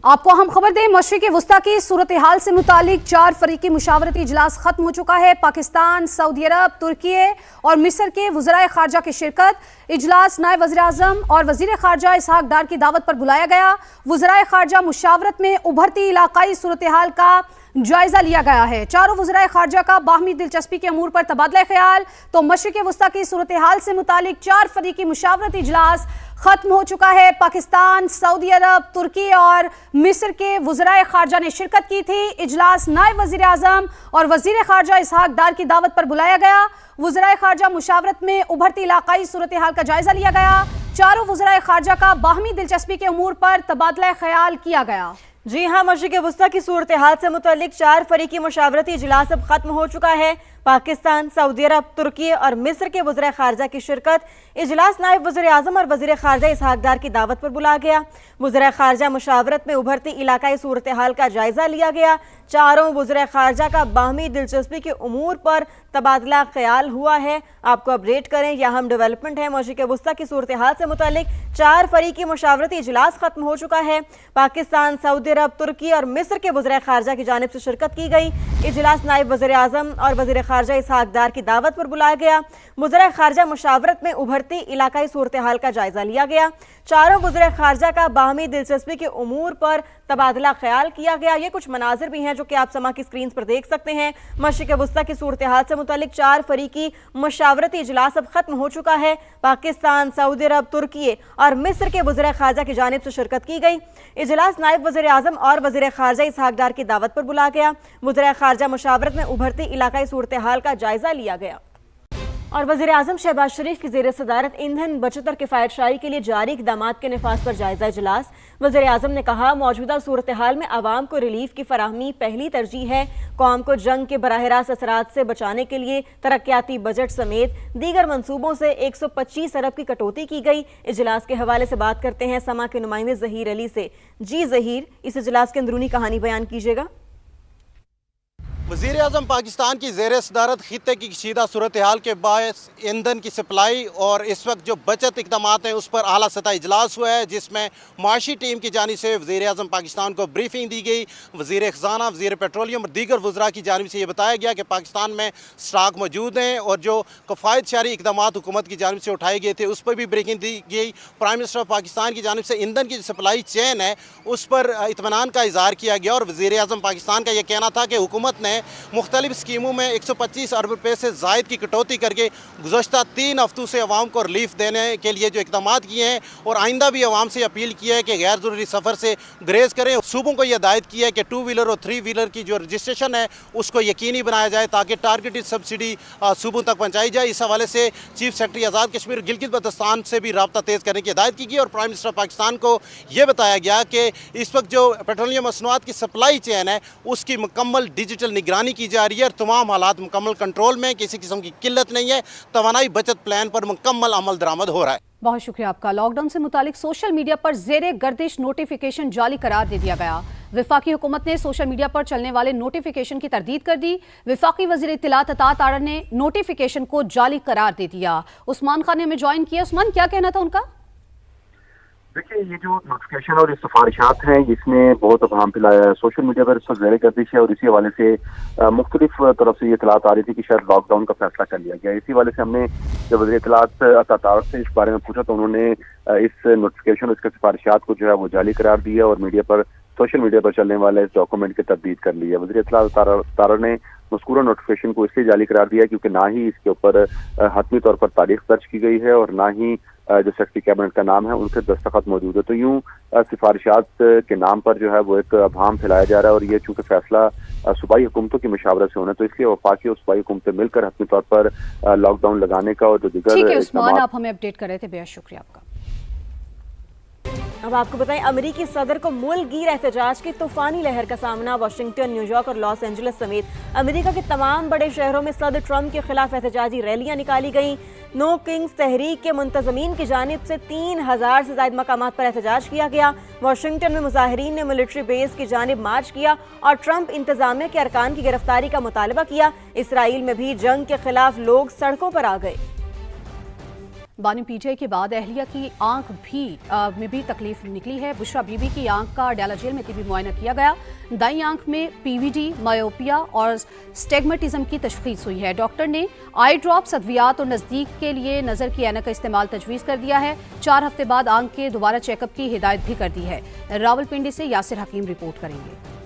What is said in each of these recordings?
आपको हम खबर दें, मशरिक़ वस्ता की सूरत हाल से मुतालिक 4 फरीकी मुशावरती इजलास खत्म हो चुका है। पाकिस्तान, सऊदी अरब, तुर्की और मिस्र के वज़राए ख़ारजा की शिरकत। इजलास नायब वज़ीर आज़म और वज़ीर ख़ारजा इसहाक डार की दावत पर बुलाया गया। वज़राए ख़ारजा मुशावरत में उभरती इलाकाई सूरत हाल का जायजा लिया गया है। चारों वज़राए ख़ारजा का बाहमी दिलचस्पी के अमूर पर तबादला ख्याल। तो मशरिक़ वस्ता की सूरत हाल से मुतालिक 4 फरीकी मुशावरती इजलास खत्म हो चुका है। पाकिस्तान, सऊदी अरब, तुर्की और मिस्र के वज़राए ख़ारजा ने शिरकत की थी। इजलास नायब वज़ीर आज़म और वज़ीर ख़ारजा इसहाक डार की दावत पर बुलाया गया। वज़राए ख़ारजा मुशावरत में उभरती इलाकाई सूरत हाल का जायजा लिया गया। चारों वज़राए ख़ारजा का बाहमी दिलचस्पी के अमूर पर तबादला ख्याल किया गया। जी हाँ, मशरिक़ वस्ता की सूरत हाल से मुतालिक 4 फरीकी मुशावरती इजलास अब खत्म हो चुका है। पाकिस्तान, सऊदी अरब, तुर्की और मिस्र के वज़ीर ख़ारजा की शिरकत। इजलास नायब वज़ीर आज़म और वज़ीर ख़ारजा इसहाक डार की दावत पर बुलाया गया। वज़ीर ख़ारजा मुशावरत में उभरती इलाकाई सूरत हाल का जायजा लिया गया। चारों वज़ीर ख़ारजा का बाहमी दिलचस्पी के उमूर पर तबादला ख्याल हुआ है। आपको अपडेट करें, यह अहम डेवलपमेंट है। मशरिक़ वस्ता की सूरत हाल से मुतालिक 4 फरीकी मुशावरती इजलास खत्म हो चुका है। पाकिस्तान, सऊदी अरब, तुर्की और मिस्र के वज़ीर ख़ारजा की जानिब से शिरकत की गई। इजलास नायब वज़ीर आज़म और वज़ीर ख़ारजा इसहाक डार की दावत पर बुलाया गया। वज़ीर ख़ारजा मुशावरत में उभरती इलाकाई सूरत हाल का जायजा लिया गया। चारों वज़ीर ख़ारजा का बाहमी दिलचस्पी के उमूर पर तबादला ख्याल किया गया। ये कुछ मनाजिर भी हैं जो कि आप समा की स्क्रीन पर देख सकते हैं। मशरिक़ वस्ता की सूरत हाल से मुतालिक 4 फरीकी मुशावरती इजलास अब खत्म हो चुका है। पाकिस्तान, सऊदी अरब, तुर्की और मिस्र के वज़ीर ख़ारजा की जानिब से शिरकत की गई। इजलास नायब वज़ीर आज़म और वज़ीर ख़ारजा इसहाक डार की दावत पर बुलाया गया। वज़ीर ख़ारजा मुशावरत में उभरती इलाकाई सूरत हाल का जायजा लिया गया। और वज़ीर आज़म शहबाज शरीफ की ज़ेर सदारत ईंधन बचत और किफ़ायतशारी के लिए जारी इक़दामात के नफाज़ पर जायज़ा इजलास। वज़ीर आज़म ने कहा, मौजूदा सूरत हाल में आवाम को रिलीफ की फराहमी पहली तरजीह है। कौम को जंग के बराह रास्त असरात से बचाने के लिए तरक्याती बजट समेत दीगर मनसूबों से 125 अरब की कटौती की गई। इजलास के हवाले से बात करते हैं समा के नुमाइंदे ज़हीर अली से। जी ज़हीर, इस इजलास की अंदरूनी कहानी बयान कीजिएगा। वज़ीर आज़म पाकिस्तान की ज़ेर सदारत खित्ते की कशीदा सूरत हाल के बायस ईंधन की सप्लाई और इस वक्त जो बचत इक़दामात हैं उस पर आला सतह इजलास हुआ है, जिसमें माशी टीम की जानिब से वज़ीर आज़म पाकिस्तान को ब्रीफिंग दी गई। वज़ीर ख़ज़ाना, वज़ीर पेट्रोलियम और दीगर वज़रा की जानिब से ये बताया गया कि पाकिस्तान में स्टॉक मौजूद हैं और जो किफ़ायतशारी इक़दामात हुकूमत की जानिब से उठाए गए थे उस पर भी ब्रीफिंग दी गई। प्राइम मिनिस्टर ऑफ पाकिस्तान की जानिब से ईंधन की सप्लाई चेन है उस पर इत्मीनान का इज़हार किया गया और वज़ीर आज़म पाकिस्तान का यह कहना था कि हुकूमत ने मुख्तलिफ स्कीमों में 125 अरब रुपये से ज़ायद की कटौती करके गुज़श्ता 3 हफ्तों से अवाम को रिलीफ देने के लिए जो इक़दामात किए हैं और आइंदा भी अवाम से अपील की है कि गैर ज़रूरी सफ़र से ग्रेज़ करें। सूबों को यह हिदायत की है कि 2 व्हीलर और 3 व्हीलर की जो रजिस्ट्रेशन है उसको यकीनी बनाया जाए ताकि टारगेटेड सब्सिडी सूबों तक पहुँचाई जाए। इस हवाले से चीफ सेक्रेटरी आज़ाद कश्मीर गिलगित बल्तिस्तान से भी रब्ता तेज़ करने की हिदायत की गई और प्राइम मिनिस्टर पाकिस्तान को यह बताया गया कि इस वक्त जो पेट्रोलियम मसनूआत की सप्लाई चेन है उसकी मुकम्मल डिजिटल निगरानी की जा रही है और तमाम हालात मुकम्मल कंट्रोल में, किसी किस्म की किल्लत नहीं है। तवानाई बचत प्लान पर मुकम्मल अमल दरामद हो रहा है। बहुत शुक्रिया आपका। लॉकडाउन से मुतालिक सोशल मीडिया पर ज़ेरे गर्दिश नोटिफिकेशन जाली करार दे दिया गया। वफाकी हुकूमत ने सोशल मीडिया पर चलने वाले नोटिफिकेशन की तरदीद कर दी। वफाकी वज़ीर इत्तलात अतात आर्डर ने नोटिफिकेशन को जाली करार दे दिया। उस्मान खान ने हमें ज्वाइन किया। उस्मान, क्या कहना था उनका? देखिए, ये जो नोटिफिकेशन और सिफारिशात हैं इसमें बहुत अहम फैलाया है सोशल मीडिया पर, इस पर ज़ेर गर्दिश है और इसी हवाले से मुख्तलिफ तरफ से ये इतलात आ रही थी कि शायद लॉकडाउन का फैसला कर लिया गया। इसी हवाले से हमने जब वज़ीर इत्तलात अतात से इस बारे में पूछा तो उन्होंने इस नोटिफिकेशन और इसके सिफारिशात को जो है वो जाली करार दिया और मीडिया पर, सोशल मीडिया पर चलने वाले इस डॉक्यूमेंट की तरदीद कर ली है। वज़ीर इत्तलात ने मज़कूरा नोटिफिकेशन को इसलिए जाली करार दिया क्योंकि ना ही इसके ऊपर हतमी तौर पर तारीख दर्ज की गई है और ना ही जो सेक्रेटरी कैबिनेट का नाम है उनके दस्तखत मौजूद है। तो यूँ सिफारिशात के नाम पर जो है वो एक अभाम फैलाया जा रहा है और ये चूँकि फैसला सूबाई हुकूमतों की मशावरत से होना तो इसलिए वफाकी और सूबाई हुकूमतें मिलकर हतमी तौर पर लॉकडाउन लगाने का और जो दिगर उस्मान, आप हमें अपडेट कर रहे थे, बेहद शुक्रिया आपका। अब आपको बताएं, अमेरिकी सदर को मुल्क गिर एहतजाज की तूफानी लहर का सामना। वाशिंगटन, न्यूयॉर्क और लॉस एंजलिस समेत अमेरिका के तमाम बड़े शहरों में सदर ट्रंप के खिलाफ एहतजाजी रैलियां निकाली गईं। नो किंग्स तहरीक के मुंतजमीन की जानिब से 3000 से ज्यादा मकामात पर एहतजाज किया गया। वाशिंगटन में मुजाहिरीन ने मिलिट्री बेस की जानिब मार्च किया और ट्रंप इंतजामिया के अरकान की गिरफ्तारी का मुतालबा किया। इसराइल में भी जंग के खिलाफ लोग सड़कों पर आ गए। बानी पीटीआई के बाद अहलिया की आंख में भी तकलीफ निकली है। बुशरा बीबी की आंख का डाला जेल में तिबी मुआयना किया गया। दाई आंख में पीवीडी, मायोपिया और स्टेगमेटिज्म की तशखीस हुई है। डॉक्टर ने आई ड्रॉप्स, अद्वियात और नज़दीक के लिए नज़र की ऐनक का इस्तेमाल तजवीज़ कर दिया है। 4 हफ्ते बाद आंख के दोबारा चेकअप की हिदायत भी कर दी है। रावलपिंडी से यासिर हकीम रिपोर्ट करेंगे।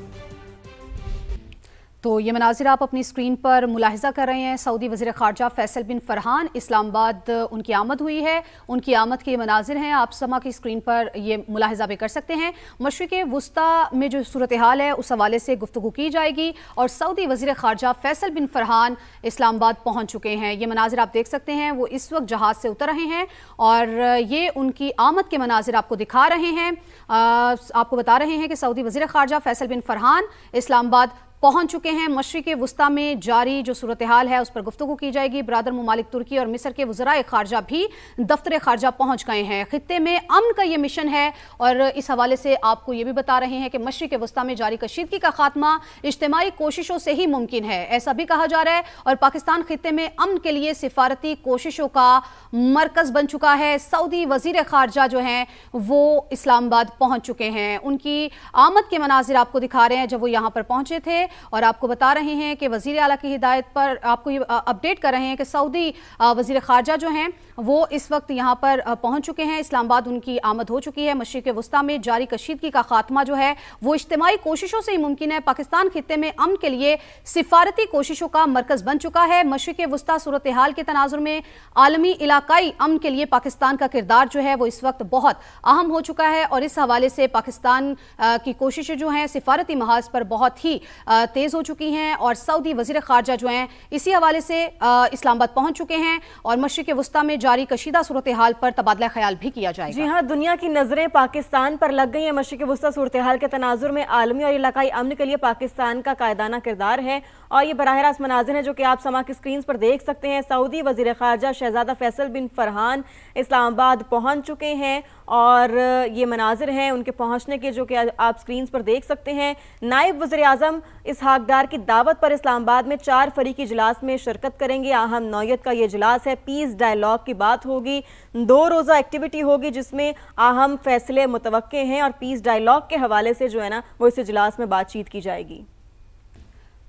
तो ये मनाजिर आप अपनी स्क्रीन पर मुलाहिजा कर रहे हैं। सऊदी वज़ीर ख़ारजा फैसल बिन फरहान इस्लामाबाद उनकी आमद हुई है। उनकी आमद के ये मनाजिर हैं, आप समा की स्क्रीन पर ये मुलाहिजा भी कर सकते हैं। मशरिक़ वुस्ता में जो सूरत हाल है उस हवाले से गुफ्तगू की जाएगी और सऊदी वज़ीर ख़ारजा फैसल बिन फरहान इस्लामाबाद पहुँच चुके हैं। ये मनाजिर आप देख सकते हैं, वो इस वक्त जहाज़ से उतर रहे हैं और ये उनकी आमद के मनाजिर आपको दिखा रहे हैं। आपको बता रहे हैं कि सऊदी वज़ीर ख़ारजा फैसल बिन फरहान इस्लामाबाद पहुंच चुके हैं। मशरिक़ वुस्ता में जारी जो सूरत हाल है उस पर गुफ्तगू की जाएगी। बरादर ममालिक तुर्की और मिस्र के वज़राए ख़ारजा भी दफ्तर ख़ारजा पहुंच गए हैं। खित्ते में अमन का ये मिशन है और इस हवाले से आपको ये भी बता रहे हैं कि मशरिक़ वुस्ता में जारी कशीदगी का खात्मा इज्तिमाई कोशिशों से ही मुमकिन है, ऐसा भी कहा जा रहा है। और पाकिस्तान खित्ते में अमन के लिए सिफारती कोशिशों का मरकज़ बन चुका है। सऊदी वज़ीर ख़ारजा जो हैं वो इस्लामाबाद पहुँच चुके हैं। उनकी आमद के मनाजिर आपको दिखा रहे हैं जब वो यहाँ पर पहुँचे थे और आपको बता रहे हैं कि वज़ीर आला की हिदायत पर आपको ये अपडेट कर रहे हैं कि सऊदी वज़ीर ख़ारजा जो हैं वो इस वक्त यहाँ पर पहुँच चुके हैं। इस्लामाबाद उनकी आमद हो चुकी है। मशरिक़ वुस्ता में जारी कशीदगी का खात्मा जो है वो इज्तिमाई कोशिशों से ही मुमकिन है। पाकिस्तान खित्ते में अमन के लिए सिफारती कोशिशों का मरकज़ बन चुका है। मशरिक़ वुस्ता सूरत हाल के तनाजुर में आलमी इलाकाई अमन के लिए पाकिस्तान का किरदार जो है वो इस वक्त बहुत अहम हो चुका है और इस हवाले से पाकिस्तान की कोशिशें जो हैं सिफारती महाज पर बहुत ही तेज़ हो चुकी हैं और सऊदी वज़ीर ख़ारजा जो हैं इसी हवाले से इस्लामाबाद पहुंच चुके हैं और मशरिक़ वुस्ता में जारी कशीदा सूरत हाल पर तबादला ख्याल भी किया जाएगा। जी हाँ, दुनिया की नज़रें पाकिस्तान पर लग गई हैं। मशरिक़ वुस्ता सूरत हाल के तनाजुर में आलमी और इलाकाई अमन के लिए पाकिस्तान का कायदाना किरदार है और ये बराह रास्त मनाजिर हैं जो कि आप समा की स्क्रीन पर देख सकते हैं। सऊदी वज़ीर ख़ारजा शहज़ादा फैसल बिन फरहान इस्लामाबाद पहुँच चुके हैं और ये मनाजिर हैं उनके पहुँचने के जो कि आप स्क्रीन पर देख सकते हैं। नायब वज़ीर आज़म इसहाक डार की दावत पर इस्लामाबाद में 4 फ़रीक़ी इजलास में शिरकत करेंगे। अहम नौयत का ये इजलास है। पीस डायलॉग की बात होगी, 2 रोज़ा एक्टिविटी होगी जिसमें अहम फैसले मुतवक्के हैं और पीस डायलॉग के हवाले से जो है ना वो इस इजलास में बातचीत की जाएगी।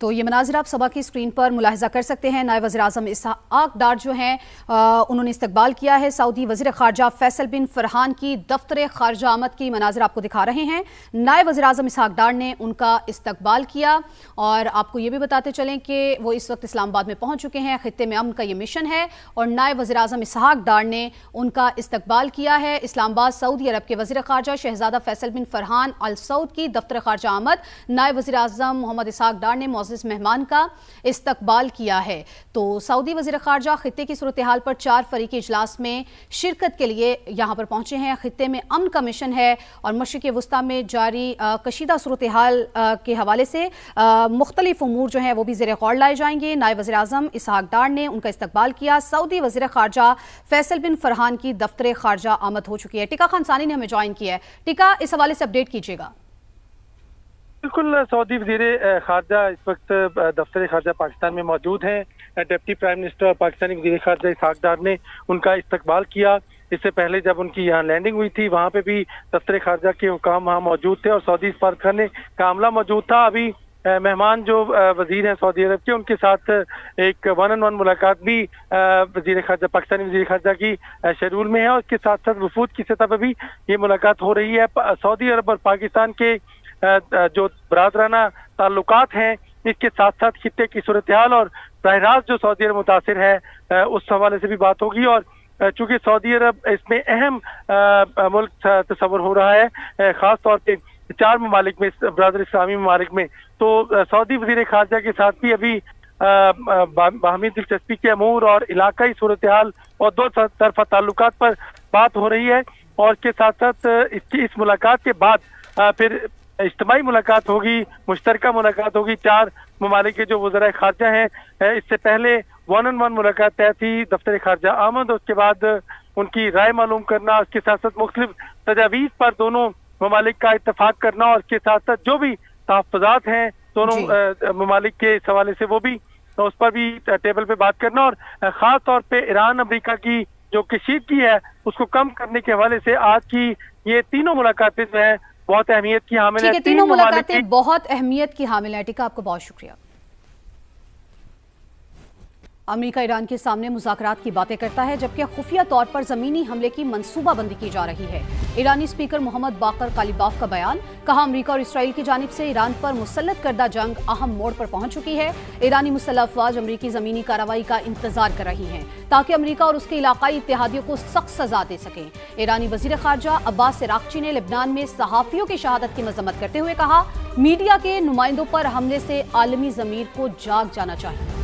तो ये मनाजिर आप सभा की स्क्रीन पर मुलाहिजा कर सकते हैं। नायब वज़ीर आज़म इसहाक डार जो हैं उन्होंने इस्तकबाल किया है सऊदी वज़ीर ख़ारजा फैसल बिन फरहान की दफ्तर ख़ारजा आमद की मनाजिर आपको दिखा रहे हैं। नायब वज़ीर आज़म इसहाक डार ने उनका इस्तकबाल किया और आपको ये भी बताते चलें कि वो इस वक्त इस्लामाबाद में पहुँच चुके हैं। खित्ते में अमन का ये मिशन है और नायब वज़ीर आज़म इसहाक डार ने उनका इस्तकबाल किया है। इस्लामाबाद सऊदी अरब के वज़ीर ख़ारजा शहज़ादा फैसल बिन फरहान अल सऊद की दफ्तर ख़ारजा आमद नायब वज़ीर आज़म मोहम्मद इसहाक डार ने मेहमान का इस्तकबाल किया है। तो सऊदी वज़ीर ख़ारजा खित्ते की सूरत हाल पर 4 फ़रीक़ी इजलास में शिरकत के लिए यहाँ पर पहुँचे हैं। खित्ते में अमन का मिशन है और मशरिक़ वुस्ता में जारी कशीदा सूरत हाल के हवाले से मुख्तलिफ उमूर जो हैं वो भी ज़ेर गौर लाए जाएंगे। नायब वज़ीर आज़म इसहाक डार ने उनका इस्तकबाल किया। सऊदी वज़ीर ख़ारजा फैसल बिन फरहान की दफ्तर ख़ारजा आमद हो चुकी है। टिका खानसानी ने हमें ज्वाइन किया है। टिका, इस हवाले से अपडेट कीजिएगा। बिल्कुल, सऊदी वज़ीर ख़ारजा इस वक्त दफ्तर ख़ारजा पाकिस्तान में मौजूद हैं। डिप्टी प्राइम मिनिस्टर पाकिस्तानी वज़ीर ख़ारजा इसहाक डार ने उनका इस्तकबाल किया। इससे पहले जब उनकी यहाँ लैंडिंग हुई थी वहाँ पे भी दफ्तर ख़ारजा के हुकाम वहाँ मौजूद थे और सऊदी सफारतखाने का अमला मौजूद था। अभी मेहमान जो वज़ीर हैं सऊदी अरब के, उनके साथ एक 1-on-1 मुलाकात भी वज़ीर ख़ारजा पाकिस्तानी वज़ीर ख़ारजा की शेड्यूल में है और उसके साथ साथ वफूद की सतह पर भी ये मुलाकात हो रही है। सऊदी अरब और पाकिस्तान के जो बरादराना ताल्लुकात हैं इसके साथ साथ खित्ते की सूरत हाल और बराह रास्त जो सऊदी अरब मुतासिर है उस हवाले से भी बात होगी। और चूँकि सऊदी अरब इसमें अहम मुल्क तस्वर हो रहा है ख़ास तौर पे 4 ममालिक में, बरादर इस्लामी ममालिक में, तो सऊदी वज़ीर ख़ारजा के साथ भी अभी बाहमी दिलचस्पी के अमूर और इलाकाई सूरत हाल और 2 तरफा ताल्लुकात पर बात हो रही है। और इसके साथ साथ इस मुलाकात के बाद फिर इज्तिमाई मुलाकात होगी, मुश्तरका मुलाकात होगी 4 ममालिक के जो वज़राए ख़ारजा हैं। इससे पहले 1-on-1 मुलाकात तय थी दफ्तर ख़ारजा आमद, उसके बाद उनकी राय मालूम करना, उसके साथ साथ मुख्तलिफ तजावीज़ पर दोनों ममालिक का इत्तफाक करना और इसके साथ साथ जो भी तहफ़्फ़ुज़ात हैं दोनों ममालिक के हवाले से वो भी उस पर भी टेबल पे बात करना और ख़ास तौर पे ईरान अमेरिका की जो कशीदगी है उसको कम करने के हवाले से आज की ये तीनों मुलाकातें जो है बहुत अहमियत की हामिल ठीक है। है, तीनों तीन ममालिक मुलाकातें बहुत अहमियत की हामिल है। टीका, आपको बहुत शुक्रिया। अमेरिका ईरान के सामने मुज़ाकरात की बातें करता है, जबकि खुफिया तौर पर ज़मीनी हमले की मंसूबाबंदी की जा रही है। ईरानी स्पीकर मोहम्मद बाकर कालिबाफ का बयान, कहा अमेरिका और इसराइल की जानिब से ईरान पर मुसल्लत करदा जंग अहम मोड़ पर पहुंच चुकी है। ईरानी मुसल्लह अफवाज अमेरिकी ज़मीनी कार्रवाई का इंतजार कर रही हैं ताकि अमेरिका और उसके इलाकाई इत्तेहादियों को सख्त सजा दे सकें। ईरानी वज़ीर ख़ारजा अब्बास इराक़ची ने लेबनान में सहाफ़ियों की शहादत की मज़म्मत करते हुए कहा, मीडिया के नुमाइंदों पर हमले से आलमी ज़मीर को जाग जाना चाहिए।